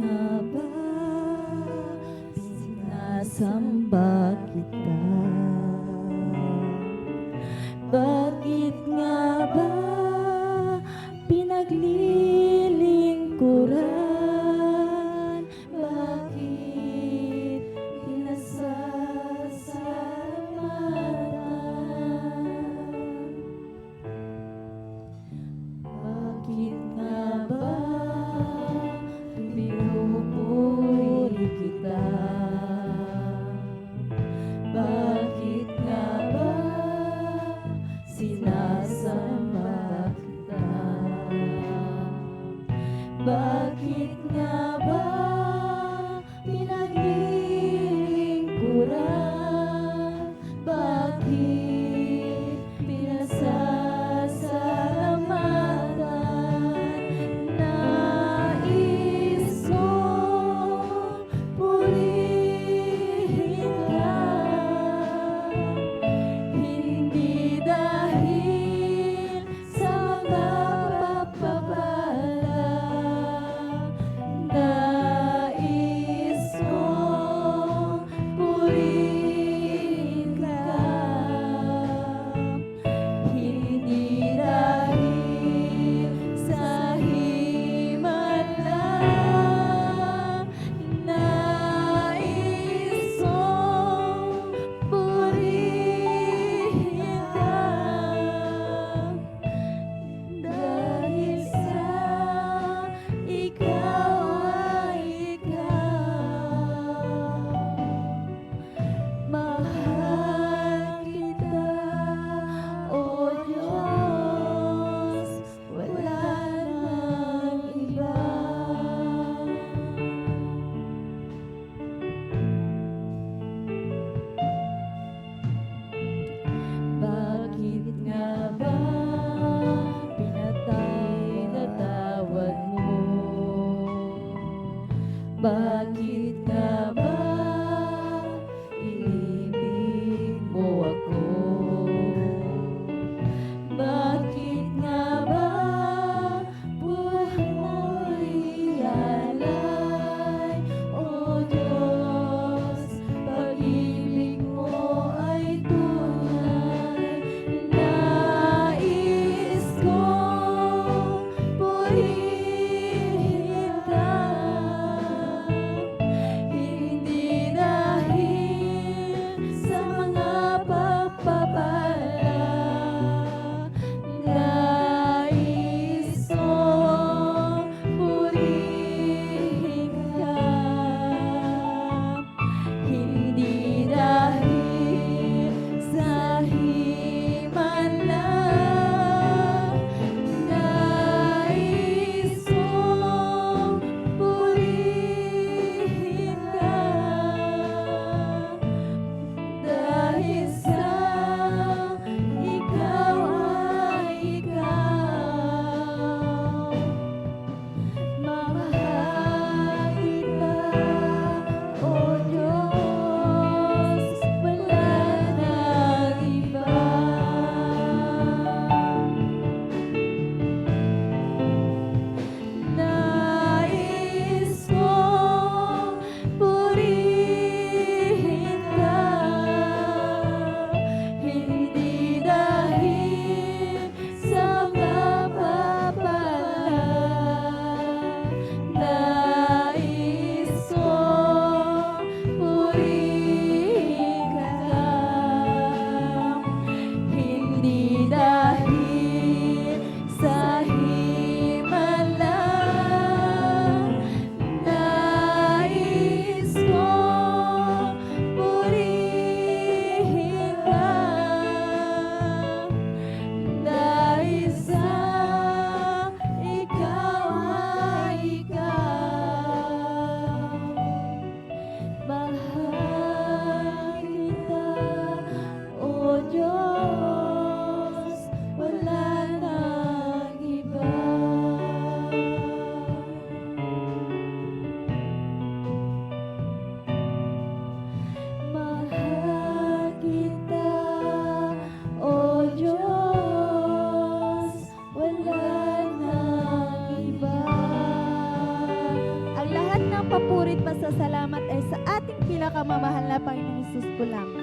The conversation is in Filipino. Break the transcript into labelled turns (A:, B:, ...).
A: nga ba sinasamba kita? Bakit nga ba pinaglilingkuran? Bakit pinasasalamatan? Bakit nga ba pinupuri kita? Bakit nga ba sinasamba kita? Bakit nga ba pinaglilingkuran? Bakit pinasasalamatan? Nais kong purihin ka, hindi dahil sa mga pagpapala. Nais kong purihin ka, hindi dahil sa himala. Nais kong purihin ka, dahil sa ikaw ay ikaw. Mahal kita, O Diyos, wala nang iba. Bakit nga ba pinatay na tawad mo? Bakit nga ba inibig mo ako? Bakit nga ba buhay mo'y alay? O Diyos, pag-ibig mo ay tunay. Nais kong purihin ka, pagmamahal na Panginoong Hesus ko lang.